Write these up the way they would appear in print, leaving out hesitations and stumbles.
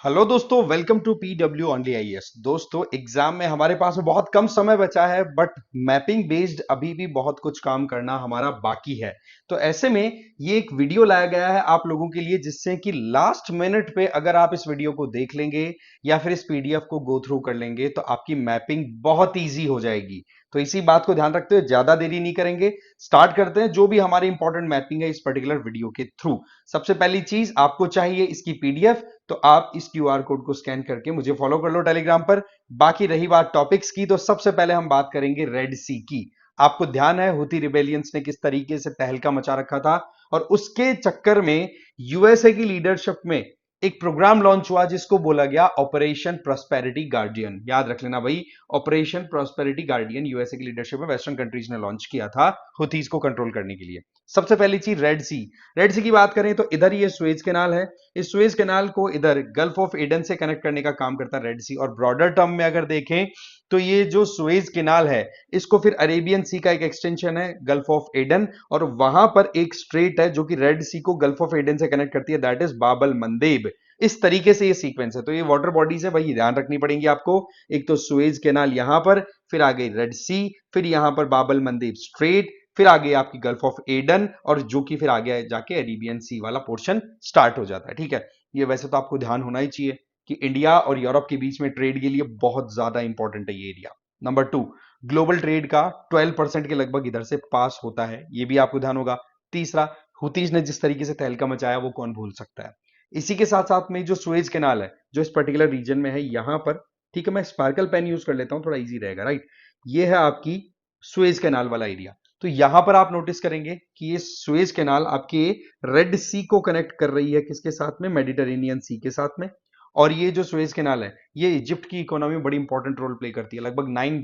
Hello दोस्तों, welcome to PW only IAS. दोस्तों, exam में हमारे पास में बहुत कम समय बचा है, बट मैपिंग बेस्ड अभी भी बहुत कुछ काम करना हमारा बाकी है। तो ऐसे में ये एक वीडियो लाया गया है आप लोगों के लिए, जिससे कि लास्ट मिनट पे अगर आप इस वीडियो को देख लेंगे या फिर इस पीडीएफ को गो थ्रू कर लेंगे तो आपकी मैपिंग बहुत ईजी हो जाएगी। तो इसी बात को ध्यान रखते हुए ज्यादा देरी नहीं करेंगे, स्टार्ट करते हैं जो भी हमारी इंपॉर्टेंट मैपिंग है इस पर्टिकुलर वीडियो के थ्रू। सबसे पहली चीज आपको चाहिए इसकी पीडीएफ, तो आप इस क्यूआर कोड को स्कैन करके मुझे फॉलो कर लो टेलीग्राम पर। बाकी रही बात टॉपिक्स की, तो सबसे पहले हम बात करेंगे रेड सी की। आपको ध्यान है हुती रिबेलियंस ने किस तरीके से तहलका मचा रखा था, और उसके चक्कर में यूएसए की लीडरशिप में एक प्रोग्राम लॉन्च हुआ जिसको बोला गया ऑपरेशन प्रॉस्पेरिटी गार्डियन। याद रख लेना भाई, ऑपरेशन प्रॉस्पेरिटी गार्डियन यूएसए की लीडरशिप में वेस्टर्न कंट्रीज ने लॉन्च किया था हुतीज को कंट्रोल करने के लिए। सबसे पहली चीज रेड सी। रेड सी की बात करें तो इधर ये सुएज कैनाल है, इस सुएज कैनाल को इधर गल्फ ऑफ एडन से कनेक्ट करने का काम करता है रेड सी। और ब्रॉडर टर्म में अगर देखें तो ये जो सुएज कैनाल है इसको फिर अरेबियन सी का एक एक्सटेंशन है गल्फ ऑफ एडन, और वहां पर एक स्ट्रेट है जो कि रेड सी को गल्फ ऑफ एडन से कनेक्ट करती है, दैट इज बाबल मंदेब। इस तरीके से ये सीक्वेंस है। तो ये वाटर बॉडीज है, वही ध्यान रखनी पड़ेंगी आपको। एक तो सुएज कैनाल यहां पर, फिर आ गई रेड सी, फिर यहां पर बाबल मंदेब स्ट्रेट, फिर आ गई आपकी गल्फ ऑफ एडन, और जो कि फिर आगे जाके अरेबियन सी वाला पोर्शन स्टार्ट हो जाता है। ठीक है, ये वैसे तो आपको ध्यान होना ही चाहिए कि इंडिया और यूरोप के बीच में ट्रेड के लिए बहुत ज्यादा इंपॉर्टेंट है ये area. Number two, global trade का 12% के लगभग इधर से पास होता है, ये भी आपको ध्यान होगा। तीसरा, हुतीज ने जिस तरीके से तहलका मचाया वो कौन भूल सकता है। इसी के साथ साथ में जो सुएज कैनाल है जो इस पर्टिकुलर रीजन में है यहां पर, ठीक है, मैं स्पार्कल पेन यूज कर लेता हूं, थोड़ा इजी रहेगा, राइट। ये है आपकी सुएज कैनाल वाला एरिया। तो यहां पर आप नोटिस करेंगे कि ये सुएज कैनाल आपके रेड सी को कनेक्ट कर रही है किसके साथ में, मेडिटेरेनियन सी के साथ में। और ये जो सुएज कैनाल है ये इजिप्ट की इकोनॉमी में बड़ी इंपॉर्टेंट रोल प्ले करती है। लगभग 9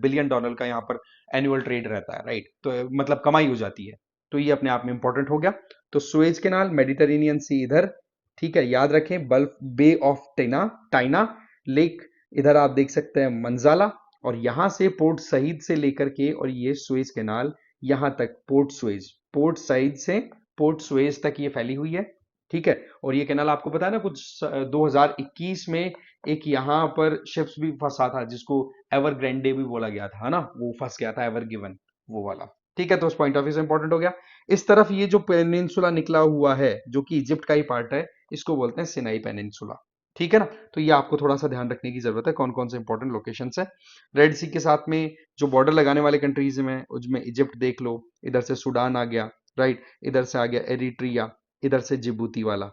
बिलियन डॉलर का यहाँ पर एनुअल ट्रेड रहता है, राइट। तो मतलब कमाई हो जाती है। तो ये अपने आप में इंपॉर्टेंट हो गया। तो सुएज कैनाल, मेडिटेरेनियन सी इधर, ठीक है, याद रखें। बल्फ बे ऑफ टाइना, टाइना लेक इधर आप देख सकते हैं, मंजाला। और यहां से पोर्ट सईद से लेकर के और ये सुएज कैनाल यहां तक पोर्ट सुएज, पोर्ट सईद से पोर्ट सुएज तक ये फैली हुई है। ठीक है, और ये कैनाल आपको पता है ना, कुछ 2021 में एक यहां पर शिप्स भी फंसा था जिसको एवर ग्रैंडे भी बोला गया था, है ना, वो फंस गया था, एवर गिवन वो वाला। ठीक है, तो उस पॉइंट ऑफ व्यू से इंपॉर्टेंट हो गया। इस तरफ ये जो पेनिनसुला निकला हुआ है जो कि इजिप्ट का ही पार्ट है, इसको बोलते हैं सिनाई पेनिनसुला। ठीक है ना, तो ये आपको थोड़ा सा ध्यान रखने की जरूरत है कौन कौन से इंपॉर्टेंट लोकेशन है। रेड सी के साथ में जो बॉर्डर लगाने वाले कंट्रीज में उसमें इजिप्ट देख लो, इधर से सूडान आ गया, राइट, इधर से आ गया एरिट्रिया, इधर से जिबूती वाला।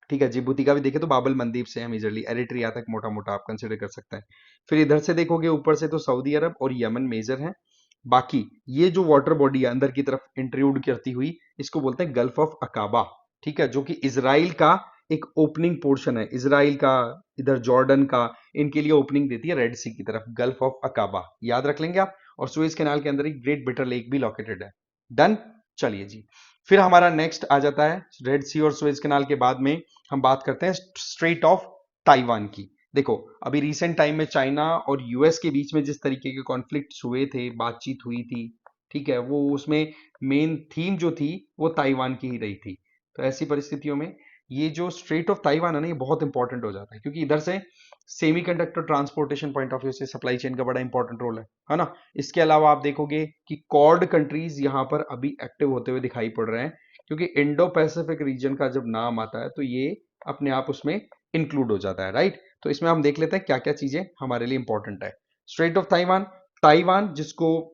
ठीक है, जिबूती का भी देखे तो बाबल मंदीप से हम इजरली एरिट्रिया तक मोटा मोटा आप कंसिडर कर सकते हैं। फिर इधर से देखोगे ऊपर से तो सऊदी अरब और यमन मेजर है। बाकी ये जो वाटर बॉडी है अंदर की तरफ इंट्रूड करती हुई, इसको बोलते हैं गल्फ ऑफ अकाबा। ठीक है, जो कि इसराइल का एक ओपनिंग पोर्शन है, इसराइल का, इधर जॉर्डन का, इनके लिए ओपनिंग देती है रेड सी की तरफ, गल्फ ऑफ अकाबा, याद रख लेंगे आप। और सुएज कैनाल के अंदर एक ग्रेट बिटर लेक भी लोकेटेड है। डन। चलिए जी, फिर हमारा नेक्स्ट आ जाता है रेड सी और सुएज कैनाल के बाद में हम बात करते हैं स्ट्रेट ऑफ ताइवान की। देखो, अभी रिसेंट टाइम में चाइना और यूएस के बीच में जिस तरीके के कॉन्फ्लिक्ट्स हुए थे, बातचीत हुई थी, ठीक है, वो उसमें मेन थीम जो थी वो ताइवान की ही रही थी। तो ऐसी परिस्थितियों में ये जो स्ट्रेट ऑफ ताइवान है ना, ये बहुत इंपॉर्टेंट हो जाता है, क्योंकि इधर से semiconductor transportation point of view से सप्लाई चेन का बड़ा इंपॉर्टेंट रोल है ना। इसके अलावा आप देखोगे कि क्वाड कंट्रीज यहां पर अभी एक्टिव होते हुए दिखाई पड़ रहे हैं, क्योंकि इंडो पैसिफिक रीजन का जब नाम आता है तो ये अपने आप उसमें इंक्लूड हो जाता है, राइट। तो इसमें हम देख लेते हैं क्या क्या चीजें हमारे लिए इंपॉर्टेंट है। स्ट्रेट ऑफ ताइवान, ताइवान जिसको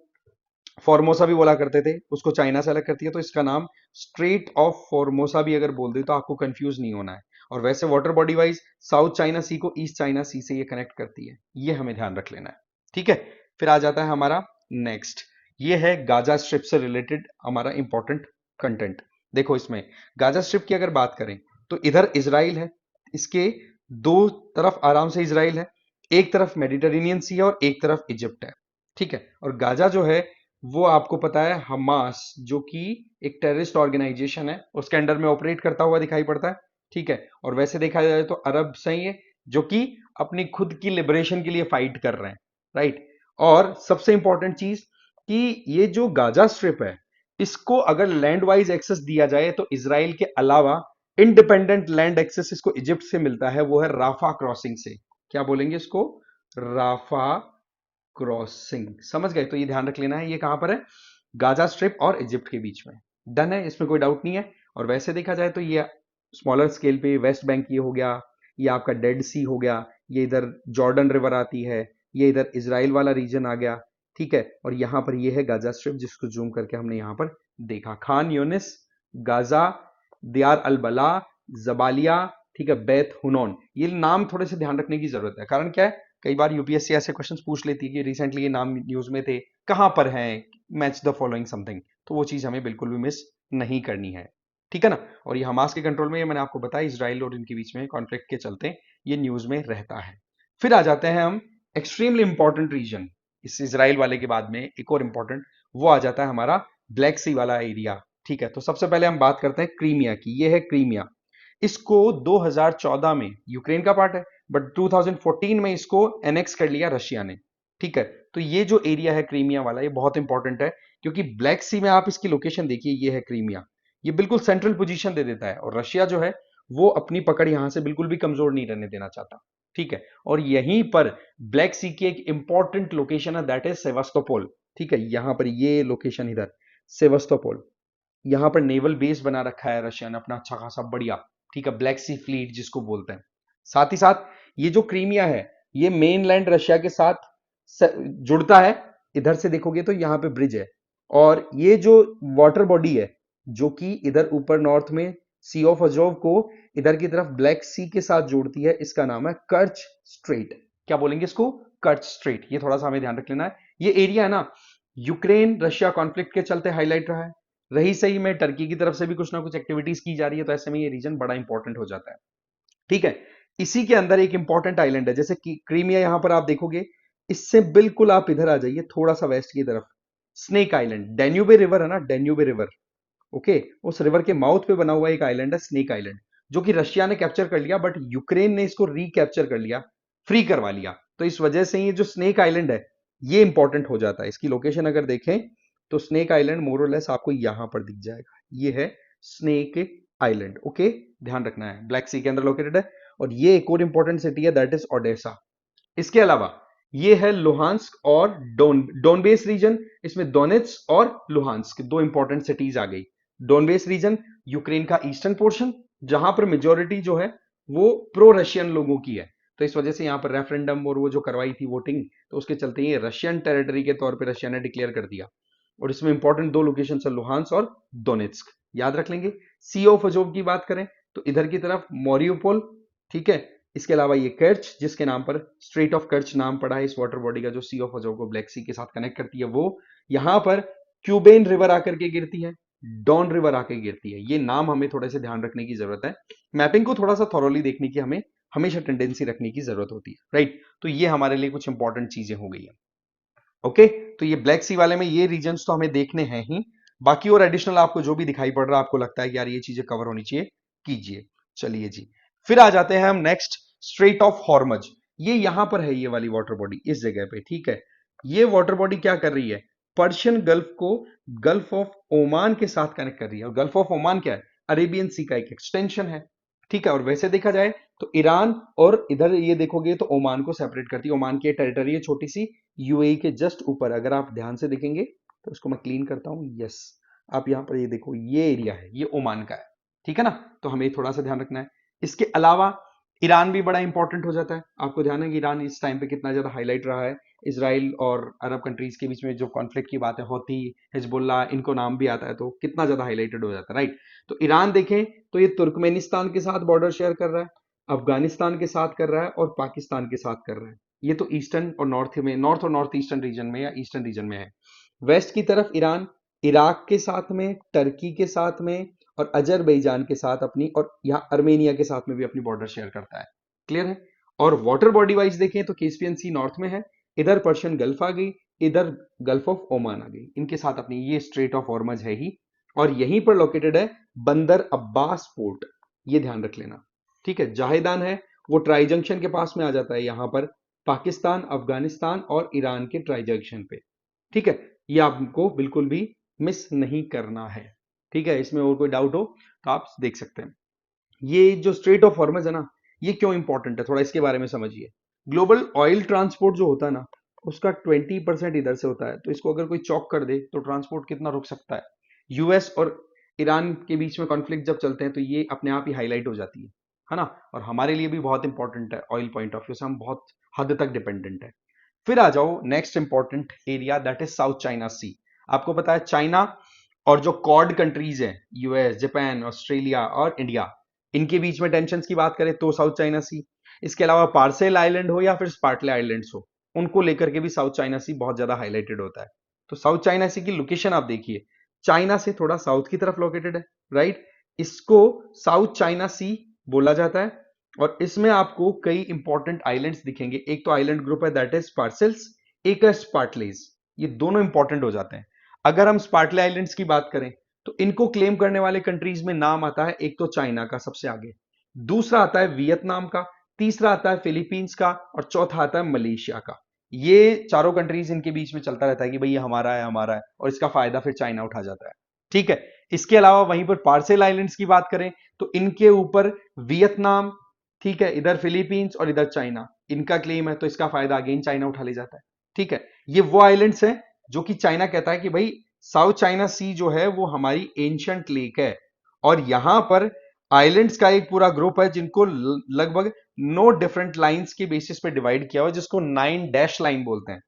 फॉर्मोसा भी बोला करते थे, उसको चाइना से अलग करती है, तो इसका नाम स्ट्रेट ऑफ फॉर्मोसा भी अगर बोल दे तो आपको कंफ्यूज नहीं होना है। और वैसे water body wise south China Sea को ईस्ट चाइना सी से ये कनेक्ट करती है, ये हमें ध्यान रख लेना है। ठीक है, फिर आ जाता है हमारा नेक्स्ट, ये है गाजा स्ट्रिप से रिलेटेड हमारा इंपॉर्टेंट कंटेंट। देखो, इसमें गाजा स्ट्रिप की अगर बात करें तो इधर इसराइल है, इसके दो तरफ आराम से इसराइल है, एक तरफ मेडिटेरेनियन सी है और एक तरफ इजिप्ट है। ठीक है, और गाजा जो है वो आपको पता है हमास, जो कि एक टेररिस्ट ऑर्गेनाइजेशन है, उसके अंडर में ऑपरेट करता हुआ दिखाई पड़ता है। ठीक है, और वैसे देखा जाए तो अरब सही है जो कि अपनी खुद की लिबरेशन के लिए फाइट कर रहे हैं, राइट। और सबसे इंपॉर्टेंट चीज कि ये जो गाजा स्ट्रिप है, इसको अगर लैंड वाइज एक्सेस दिया जाए तो इसराइल के अलावा इंडिपेंडेंट लैंड एक्सेस इसको इजिप्ट से मिलता है, वो है राफा क्रॉसिंग से। क्या बोलेंगे इसको? Rafah crossing. समझ गए? तो ये ध्यान रख लेना है, ये कहां पर है? गाजा स्ट्रिप और इजिप्ट के बीच में। डन है, इसमें कोई डाउट नहीं है। और वैसे देखा जाए तो ये स्मॉलर स्केल पे वेस्ट बैंक ये हो गया, ये आपका डेड सी हो गया, ये इधर जॉर्डन रिवर आती है, ये इधर इजराइल वाला रीजन आ गया, ठीक है। और यहां पर ये है गाजा स्ट्रिप, जिसको जूम करके हमने यहां पर देखा, खान यूनिस, गाजा, दियार अल बला, जबालिया, ठीक है, बेत हुनौन। ये नाम थोड़े से ध्यान रखने की जरूरत है, कारण क्या है, कई बार यूपीएससी ऐसे क्वेश्चंस पूछ लेती है कि रिसेंटली ये नाम न्यूज में थे, कहां पर हैं, मैच द फॉलोइंग समथिंग। तो वो चीज हमें बिल्कुल भी मिस नहीं करनी है, ठीक है ना। और ये हमास के कंट्रोल में, ये मैंने आपको बताया, इसराइल और इनके बीच में कॉन्फ्लिक्ट के चलते ये न्यूज में रहता है। फिर आ जाते हैं हम एक्सट्रीमली इंपॉर्टेंट रीजन, इस इसराइल वाले के बाद में एक और इंपॉर्टेंट, वो आ जाता है हमारा ब्लैक सी वाला एरिया, ठीक है। तो सबसे पहले हम बात करते हैं क्रीमिया की। ये है क्रीमिया, इसको 2014 में यूक्रेन का पार्ट है, बट 2014 में इसको एनेक्स कर लिया रशिया ने, ठीक है। तो ये जो एरिया है क्रीमिया वाला, ये बहुत इंपॉर्टेंट है, क्योंकि ब्लैक सी में आप इसकी लोकेशन देखिए, ये है क्रीमिया, ये बिल्कुल सेंट्रल पोजीशन दे देता है, और रशिया जो है वो अपनी पकड़ यहां से बिल्कुल भी कमजोर नहीं रहने देना चाहता, ठीक है। और यहीं पर ब्लैक सी की एक इंपॉर्टेंट लोकेशन है, दैट इज सेवास्तोपोल, ठीक है। यहां पर ये लोकेशन इधर सेवास्तोपोल, यहां पर नेवल बेस बना रखा है रशिया ने अपना अच्छा खासा बढ़िया, ठीक है, ब्लैक सी फ्लीट जिसको बोलते हैं। साथ ही साथ ये जो क्रीमिया है, ये मेनलैंड रशिया के साथ जुड़ता है, इधर से देखोगे तो यहां पे ब्रिज है। और ये जो वाटर बॉडी है, जो कि इधर ऊपर नॉर्थ में सी ऑफ अजोव को इधर की तरफ ब्लैक सी के साथ जोड़ती है, इसका नाम है कर्च स्ट्रेट। क्या बोलेंगे इसको? कर्च स्ट्रेट। ये थोड़ा सा हमें ध्यान रख लेना है। ये एरिया है ना, यूक्रेन रशिया कॉन्फ्लिक्ट के चलते हाईलाइट रहा है, रही सही में टर्की की तरफ से भी कुछ ना कुछ एक्टिविटीज की जा रही है, तो ऐसे में ये रीजन बड़ा इंपॉर्टेंट हो जाता है, ठीक है। इसी के अंदर एक इंपॉर्टेंट आइलैंड है, जैसे कि क्रीमिया, यहां पर आप देखोगे, इससे बिल्कुल आप इधर आ जाइए थोड़ा सा वेस्ट की तरफ, स्नेक आइलैंड, डेन्यूबे रिवर है ना, डेन्यूबे रिवर, ओके, उस रिवर के माउथ पे बना हुआ एक आइलैंड है स्नेक आइलैंड, जो कि रशिया ने कैप्चर कर लिया, बट यूक्रेन ने इसको रिकैप्चर कर लिया, फ्री करवा लिया। तो इस वजह से ये जो स्नेक आइलैंड है, ये इंपॉर्टेंट हो जाता है। इसकी लोकेशन अगर देखें तो स्नेक आइलैंड मोर और लेस आपको यहां पर दिख जाएगा, ये है स्नेक आइलैंड, ओके, ध्यान रखना है, ब्लैक सी के अंदर लोकेटेड है। और ये एक और इंपॉर्टेंट सिटी है, दैट इज ओडेसा। इसके अलावा ये है लुहांस्क और डोनबेस रीजन, इसमें दोनेत्स्क और लुहांस्क दो इंपॉर्टेंट सिटीज आ गई। डोनबेस रीजन यूक्रेन का ईस्टर्न पोर्शन, जहां पर मेजोरिटी जो है वो प्रो रशियन लोगों की है, तो इस वजह से यहां पर रेफरेंडम और वो जो करवाई थी वोटिंग, तो उसके चलते ये रशियन टेरिटरी के तौर पर रशिया ने डिक्लेयर कर दिया। और इसमें इंपॉर्टेंट दो लोकेशन है, लुहांस और दोनेत्स्क, याद रख लेंगे। सी ऑफ अजोव की बात करें तो इधर की तरफ मोरियोपोल, ठीक है। इसके अलावा ये कर्च, जिसके नाम पर स्ट्रेट ऑफ कर्च नाम पड़ा है इस वाटर बॉडी का, जो सी ऑफ अजोव को ब्लैक सी के साथ कनेक्ट करती है, वो यहां पर क्यूबेन रिवर आकर के गिरती है, डॉन रिवर आकर गिरती है। ये नाम हमें थोड़े से ध्यान रखने की जरूरत है, मैपिंग को थोड़ा सा थॉरोली देखने की हमें हमेशा टेंडेंसी रखने की जरूरत होती है, राइट। तो ये हमारे लिए कुछ इंपॉर्टेंट चीजें हो गई है, ओके। तो ये ब्लैक सी वाले में ये रीजन्स तो हमें देखने हैं ही, बाकी और एडिशनल आपको जो भी दिखाई पड़ रहा है, आपको लगता है कि यार ये चीजें कवर होनी चाहिए, कीजिए। चलिए जी, फिर आ जाते हैं हम नेक्स्ट, स्ट्रेट ऑफ हॉर्मज। ये यहां पर है, ये वाली वाटर बॉडी इस जगह पे, ठीक है। ये वाटर बॉडी क्या कर रही है? पर्शियन गल्फ को गल्फ ऑफ ओमान के साथ कनेक्ट कर रही है। और गल्फ ऑफ ओमान क्या है? अरेबियन सी का एक एक्सटेंशन है, ठीक है। और वैसे देखा जाए तो ईरान और इधर ये देखोगे तो ओमान को सेपरेट करती है। ओमान की टेरिटरी है छोटी सी, यूएई के जस्ट ऊपर। अगर आप ध्यान से देखेंगे तो इसको मैं क्लीन करता हूं, यस, आप यहां पर ये देखो, ये एरिया है, ये ओमान का है, ठीक है ना। तो हमें थोड़ा सा ध्यान रखना है। इसके अलावा ईरान भी बड़ा इंपॉर्टेंट हो जाता है। आपको ध्यान है कि ईरान इस टाइम पे कितना ज्यादा हाईलाइट रहा है। इसराइल और अरब कंट्रीज के बीच में जो कॉन्फ्लिक्ट की बातें होती, हिजबुल्ला, इनको नाम भी आता है, तो कितना ज्यादा हाईलाइटेड हो जाता है, राइट। तो ईरान देखें तो ये तुर्कमेनिस्तान के साथ बॉर्डर शेयर कर रहा है, अफगानिस्तान के साथ कर रहा है, और पाकिस्तान के साथ कर रहा है। ये तो ईस्टर्न और नॉर्थ में, नॉर्थ और नॉर्थ ईस्टर्न रीजन में या ईस्टर्न रीजन में है। वेस्ट की तरफ ईरान इराक के साथ में, टर्की के साथ में, और अजरबैजान के साथ अपनी, और यहाँ अर्मेनिया के साथ में भी अपनी बॉर्डर शेयर करता है, क्लियर है। और वाटर बॉडी वाइज देखें तो कैस्पियन सी नॉर्थ में है, इधर पर्शियन गल्फ आ गई, इधर गल्फ ऑफ ओमान आ गई, इनके साथ अपनी ये स्ट्रेट ऑफ हॉर्मज है ही। और यहीं पर लोकेटेड है बंदर अब्बास पोर्ट, ये ध्यान रख लेना, ठीक है। जाहिदान है वो ट्राई जंक्शन के पास में आ जाता है, यहां पर पाकिस्तान, अफगानिस्तान और ईरान के ट्राई जंक्शन पे, ठीक है। ये आपको बिल्कुल भी मिस नहीं करना है, ठीक है। इसमें और कोई डाउट हो तो आप देख सकते हैं। ये जो स्ट्रेट ऑफ हॉर्मज है ना, ये क्यों इंपॉर्टेंट है, थोड़ा इसके बारे में समझिए। ग्लोबल ऑयल ट्रांसपोर्ट जो होता है ना, उसका 20% इधर से होता है, तो इसको अगर कोई चौक कर दे तो ट्रांसपोर्ट कितना रुक सकता है। यूएस और ईरान के बीच में कॉन्फ्लिक्ट जब चलते हैं तो ये अपने आप ही हाईलाइट हो जाती है ना। और हमारे लिए भी बहुत इंपॉर्टेंट है, ऑयल पॉइंट ऑफ व्यू से हम बहुत हद तक डिपेंडेंट है। फिर आ जाओ next important area, that is South China Sea. आपको पता है चाइना और जो कॉर्ड कंट्रीज हैं, यूएस, जापान, ऑस्ट्रेलिया और इंडिया, इनके बीच में टेंशन की बात करें तो साउथ चाइना सी। इसके अलावा पार्सेल आइलैंड हो या फिर स्पार्टले आइलैंड्स हो, उनको लेकर के भी साउथ चाइना सी बहुत ज्यादा हाईलाइटेड होता है। तो साउथ चाइना सी की लोकेशन आप देखिए, चाइना से थोड़ा साउथ की तरफ लोकेटेड है, राइट। इसको साउथ चाइना सी बोला जाता है। और इसमें आपको कई इंपॉर्टेंट आइलैंड्स दिखेंगे। एक तो आइलैंड ग्रुप है दैट इज पार्सेल्स, एक है स्पार्टलेज। ये दोनों इंपॉर्टेंट हो जाते हैं। अगर हम स्पार्टले आइलैंड्स की बात करें तो इनको क्लेम करने वाले कंट्रीज में नाम आता है, एक तो चाइना का सबसे आगे, दूसरा आता है वियतनाम का, तीसरा आता है फिलीपींस का, और चौथा आता है मलेशिया का। ये चारों कंट्रीज इनके बीच में चलता रहता है कि भाई ये हमारा है हमारा है, और इसका फायदा फिर चाइना उठा जाता है। ठीक है। इसके अलावा वहीं पर पार्सेल आइलैंड्स की बात करें तो इनके ऊपर वियतनाम, ठीक है, इधर फिलीपींस और इधर चाइना, इनका क्लेम है, तो इसका फायदा अगेन चाइना उठा ले जाता है। ठीक है। ये वो आइलैंड्स हैं जो कि चाइना कहता है कि भाई साउथ चाइना सी जो है वो हमारी एंशियंट लेक है। और यहां पर आइलैंड्स का एक पूरा ग्रुप है जिनको लगभग 9 डिफरेंट लाइंस के बेसिस पे डिवाइड किया हुआ है, जिसको 9 डैश लाइन बोलते हैं,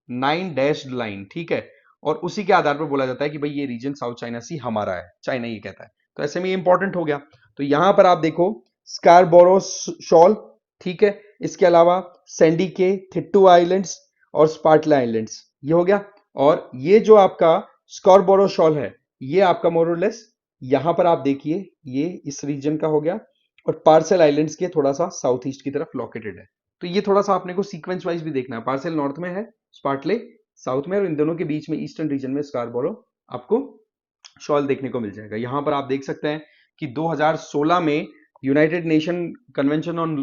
9 डैश लाइन। ठीक है। और उसी के आधार पर बोला जाता है कि भाई ये रीजन साउथ चाइना सी हमारा है, चाइना ये कहता है। तो ऐसे में ये इंपॉर्टेंट हो गया। तो यहां पर आप देखो स्कारबोरो शॉल, ठीक है, इसके अलावा सैंडी के, थिट्टू आइलैंड्स और स्पार्टला आइलैंड्स, ये हो गया। और ये जो आपका स्कारबोरो शॉल है, ये आपका मोरलेस यहां पर आप देखिए, ये इस रीजन का हो गया। और पार्सल आइलैंड्स के थोड़ा सा साउथ ईस्ट की तरफ लोकेटेड है। तो ये थोड़ा सा आपने को सीक्वेंस वाइज भी देखना है। पार्सल नॉर्थ में है, स्पार्टले साउथ में, और इन दोनों के बीच में ईस्टर्न रीजन में स्कारबोरो आपको शॉल देखने को मिल जाएगा। यहां पर आप देख सकते हैं कि 2016 में United Nation convention on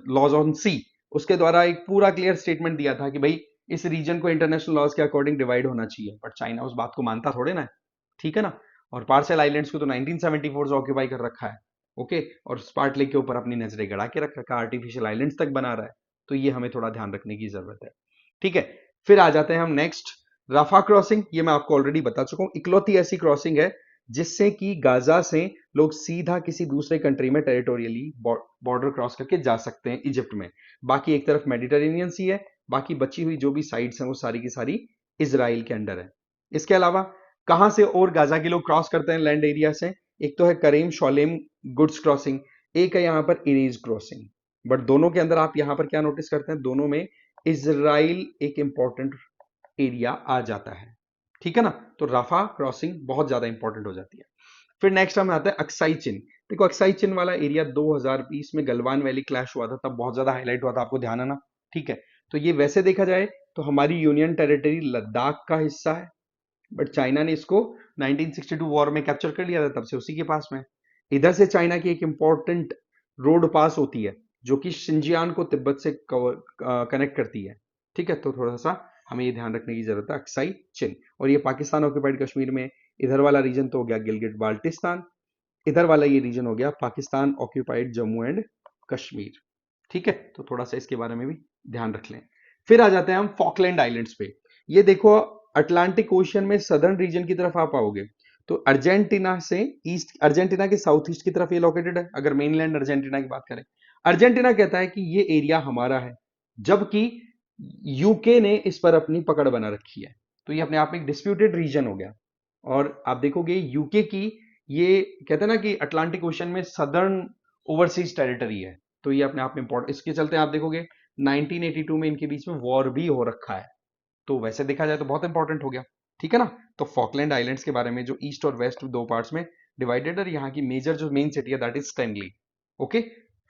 laws on sea, उसके द्वारा एक पूरा क्लियर स्टेटमेंट दिया था कि भाई इस रीजन को इंटरनेशनल लॉज के अकॉर्डिंग डिवाइड होना चाहिए, बट चाइना उस बात को मानता थोड़े ना है। ठीक है ना। और पार्सल आइलैंड्स को तो 1974 से ऑक्यूपाई कर रखा है। ओके। और स्पार्टले के ऊपर अपनी नजरें गड़ा के रख रखा है, आर्टिफिशियल आइलैंड्स तक बना रहा है। तो ये हमें थोड़ा ध्यान रखने की जरूरत है। ठीक है। फिर आ जाते हैं हम नेक्स्ट, राफा क्रॉसिंग। ये मैं आपको ऑलरेडी बता चुका हूं, इकलौती ऐसी क्रॉसिंग है जिससे कि गाजा से लोग सीधा किसी दूसरे कंट्री में टेरिटोरियली बॉर्डर क्रॉस करके जा सकते हैं इजिप्ट में। बाकी एक तरफ मेडिटेरेनियन सी है, बाकी बची हुई जो भी साइड्स हैं वो सारी की सारी इजराइल के अंडर है। इसके अलावा कहां से और गाजा के लोग क्रॉस करते हैं लैंड एरिया से, एक तो है करेम शोलेम गुड्स क्रॉसिंग, एक है यहां पर इरेज क्रॉसिंग। बट दोनों के अंदर आप यहां पर क्या नोटिस करते हैं, दोनों में इजराइल एक इंपॉर्टेंट एरिया आ जाता है। ठीक है ना। तो राफा क्रॉसिंग बहुत ज्यादा इंपॉर्टेंट हो जाती है। फिर नेक्स्ट हमें आता है अक्साई चिन। देखो अक्साई चिन वाला एरिया 2020 में गलवान वैली क्लैश हुआ था, तब बहुत ज्यादा हाईलाइट हुआ था, आपको ध्यान है ना। ठीक है। तो ये वैसे देखा जाए तो हमारी यूनियन टेरिटरी लद्दाख का हिस्सा है, बट चाइना ने इसको 1962 वॉर में कैप्चर कर लिया था, तब से उसी के पास में। इधर से चाइना की एक इंपॉर्टेंट रोड पास होती है जो कि शिंजियान को तिब्बत से कनेक्ट करती है। ठीक है। तो थोड़ा सा हमें ये ध्यान रखने की जरूरत है, अक्साई चिन। और ये पाकिस्तान ऑक्यूपाइड कश्मीर में इधर वाला रीजन तो हो गया गिलगिट बाल्टिस्तान, इधर वाला ये रीजन हो गया पाकिस्तान ऑक्यूपाइड जम्मू एंड कश्मीर। ठीक है। तो थोड़ा सा इसके बारे में भी ध्यान रख लें। फिर आ जाते हैं हम फॉकलैंड आइलैंड्स पे। ये देखो अटलांटिक ओशन में सदर्न रीजन की तरफ आप आओगे तो अर्जेंटीना से ईस्ट, अर्जेंटीना के साउथ ईस्ट की तरफ ये लोकेटेड है, अगर मेनलैंड अर्जेंटीना की बात करें। अर्जेंटीना कहता है कि ये एरिया हमारा है, जबकि यूके ने इस पर अपनी पकड़ बना रखी है। तो ये अपने आप में एक डिस्प्यूटेड रीजन हो गया। और आप देखोगे यूके की, ये कहते हैं ना कि अटलांटिक ओशन में सदर्न ओवरसीज टेरिटरी है, तो ये अपने आप में इंपॉर्टेंट। इसके चलते आप देखोगे 1982 में इनके बीच में वॉर भी हो रखा है। तो वैसे देखा जाए तो बहुत इंपॉर्टेंट हो गया। ठीक है ना। तो फॉकलैंड आइलैंड्स के बारे में, जो ईस्ट और वेस्ट दो पार्ट्स में डिवाइडेड है, यहाँ की मेजर जो मेन सिटी है दैट इज स्टैनली। ओके।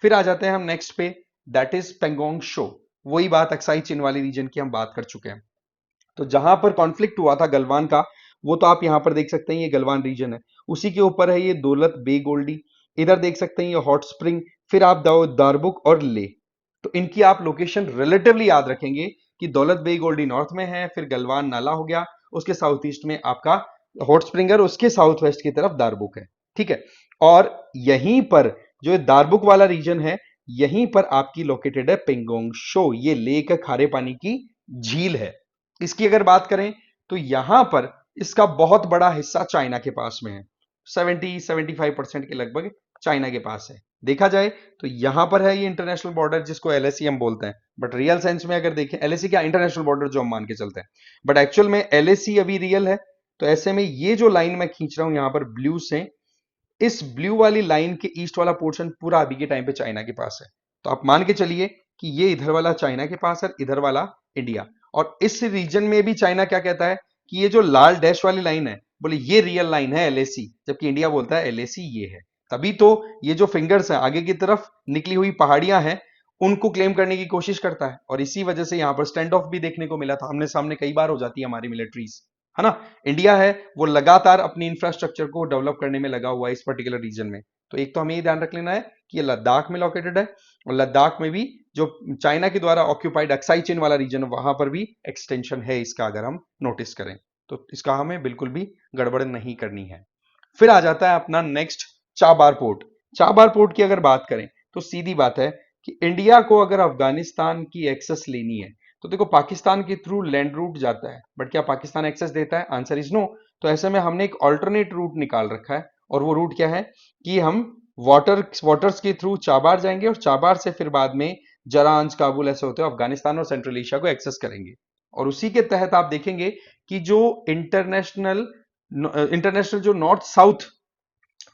फिर आ जाते हैं हम नेक्स्ट पे, दैट इज पेंगोंग शो। वही बात अक्साई चिन वाली रीजन की हम बात कर चुके हैं। तो जहां पर कॉन्फ्लिक्ट हुआ था गलवान का, वो तो आप यहां पर देख सकते हैं, ये गलवान रीजन है, उसी के ऊपर है ये दौलत बे गोल्डी। इधर देख सकते हैं ये हॉट स्प्रिंग, फिर आप दारबुक और ले। तो इनकी आप लोकेशन रिलेटिवली याद रखेंगे कि दौलत बे गोल्डी नॉर्थ में है, फिर गलवान नाला हो गया, उसके साउथ ईस्ट में आपका हॉट स्प्रिंगर, उसके साउथ वेस्ट की तरफ दारबुक है। ठीक है। और यहीं पर जो ये दारबुक वाला रीजन है, यहीं पर आपकी लोकेटेड है पेंगोंग शो। ये लेक है, खारे पानी की झील है। इसकी अगर बात करें तो यहां पर इसका बहुत बड़ा हिस्सा चाइना के पास में है। 70-75% के लगभग चाइना के पास है। देखा जाए तो यहां पर है ये इंटरनेशनल बॉर्डर, जिसको एलएसी हम बोलते हैं, बट रियल सेंस में अगर देखें, एलएसी क्या, इंटरनेशनल बॉर्डर जो हम मान के चलते हैं, बट एक्चुअल में एलएसी अभी रियल है। तो ऐसे में ये जो लाइन मैं खींच रहा हूं यहां पर ब्लू से, इस ब्लू वाली लाइन के ईस्ट वाला पोर्शन पूरा अभी के टाइम पे चाइना के पास है। तो आप मान के चलिए कि ये इधर वाला चाइना के पास है, इधर वाला इंडिया। और इस रीजन में भी चाइना क्या कहता है कि ये जो लाल डैश वाली लाइन है, बोले ये रियल लाइन है एलएसी, जबकि इंडिया बोलता है एलएसी ये है। तभी तो ये जो फिंगर्स है आगे की तरफ निकली हुई पहाड़ियां हैं, उनको क्लेम करने की कोशिश करता है। और इसी वजह से यहां पर स्टैंड ऑफ भी देखने को मिला था, आमने सामने कई बार हो जाती है हमारी मिलिट्रीज, है ना। इंडिया है वो लगातार अपनी इंफ्रास्ट्रक्चर को डेवलप करने में लगा हुआ है इस पर्टिकुलर रीजन में। तो एक तो हमें ये ध्यान रख लेना है कि ये लद्दाख में लोकेटेड है, और लद्दाख में भी जो चाइना के द्वारा ऑक्यूपाइड अक्साई चीन वाला रीजन है, वहां पर भी एक्सटेंशन है इसका, अगर हम नोटिस करें तो इसका हमें बिल्कुल भी गड़बड़ नहीं करनी है। फिर आ जाता है अपना next Chabahar port. Chabahar port की अगर बात करें तो सीधी बात है कि इंडिया को अगर अफगानिस्तान की एक्सेस लेनी है तो देखो पाकिस्तान के थ्रू लैंड रूट जाता है, बट क्या पाकिस्तान एक्सेस देता है? Answer is no. तो ऐसे में हमने एक ऑल्टरनेट रूट निकाल रखा है, और वो रूट क्या है कि हम वाटर्स के थ्रू चाबार जाएंगे, और चाबार से फिर बाद में जरांज, काबुल ऐसे होते हैं अफगानिस्तान और सेंट्रल एशिया को एक्सेस करेंगे। और उसी के तहत आप देखेंगे कि जो इंटरनेशनल इंटरनेशनल जो नॉर्थ साउथ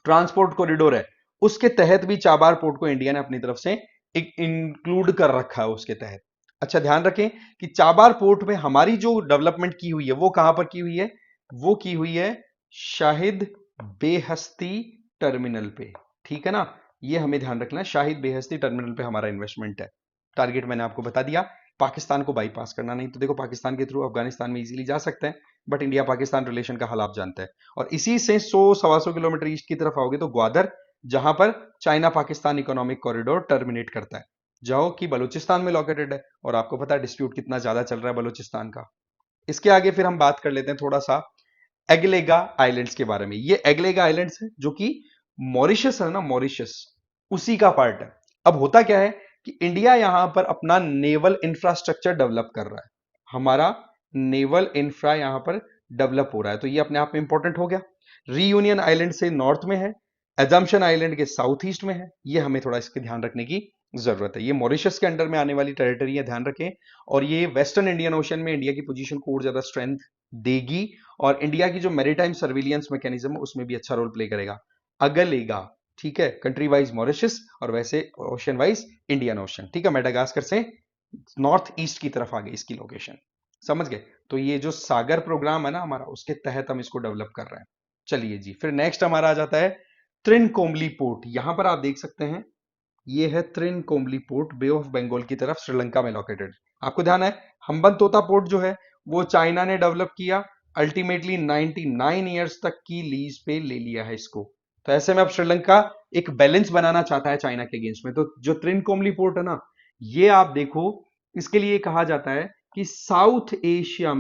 ट्रांसपोर्ट कॉरिडोर है, उसके तहत भी चाबार पोर्ट को इंडिया ने अपनी तरफ से एक इंक्लूड कर रखा है उसके तहत। अच्छा ध्यान रखें कि चाबार पोर्ट में हमारी जो डेवलपमेंट की हुई है वो कहां पर की हुई है? वो की हुई है शाहिद बेहस्ती टर्मिनल पे, ठीक है ना। ये हमें ध्यान रखना है, शाहिद बेहस्ती टर्मिनल पे हमारा इन्वेस्टमेंट है। टारगेट मैंने आपको बता दिया, पाकिस्तान को बाईपास करना। नहीं तो देखो पाकिस्तान के थ्रू अफगानिस्तान में इजीली जा सकते हैं, बट इंडिया पाकिस्तान रिलेशन का हाल आप जानते हैं। और इसी से 100-125 किलोमीटर ईस्ट की तरफ आओगे तो ग्वादर, जहां पर China Pakistan economic corridor terminate करता है, जाओ कि बलूचिस्तान में लोकेटेड है। और आपको पता है डिस्प्यूट कितना ज्यादा चल रहा है बलूचिस्तान का। इसके आगे फिर हम बात कर लेते हैं थोड़ा सा एगलेगा आइलैंड्स के बारे में। ये एगलेगा आइलैंड्स है जो कि मॉरिशस है ना, मॉरिशस उसी का पार्ट है। अब होता क्या है कि इंडिया यहां पर अपना नेवल इंफ्रास्ट्रक्चर डेवलप कर रहा है, हमारा नेवल इंफ्रा यहां पर डेवलप हो रहा है, तो ये अपने आप में इंपॉर्टेंट हो गया। रीयूनियन आइलैंड से नॉर्थ में है, एजम्पशन आइलैंड के साउथ ईस्ट में है, ये हमें थोड़ा इसके ध्यान रखने की जरूरत है। ये मॉरिशस के अंडर में आने वाली टेरिटरी है, ध्यान रखें। और ये वेस्टर्न इंडियन ओशन में इंडिया की पोजीशन को और ज्यादा स्ट्रेंथ देगी, और इंडिया की जो मैरीटाइम सर्विलियंस मैकेनिज्म है उसमें भी अच्छा रोल प्ले करेगा। अगलेगा, ठीक है, कंट्री वाइज मॉरिशस और वैसे ओशन वाइज इंडियन ओशन, ठीक है। मेडागास्कर से नॉर्थ ईस्ट की तरफ आ गई इसकी लोकेशन, समझ गए। तो ये जो सागर प्रोग्राम है ना हमारा, उसके तहत हम इसको डेवलप कर रहे हैं। चलिए जी, फिर नेक्स्ट हमारा आ जाता है त्रिनकोमली पोर्ट। यहां पर आप देख सकते हैं ये है त्रिनकोमली पोर्ट, बे ऑफ बंगाल की तरफ श्रीलंका में लोकेटेड। आपको ध्यान है हम्बनतोता पोर्ट जो है वो चाइना ने डेवलप किया, अल्टीमेटली 99 ईयर्स तक की लीज पे ले लिया है इसको। तो ऐसे में अब श्रीलंका एक बैलेंस बनाना चाहता है चाइना के अगेंस्ट में। तो जो त्रिनकोमली पोर्ट है ना, ये आप देखो, इसके लिए कहा जाता है कि साउथ एशिया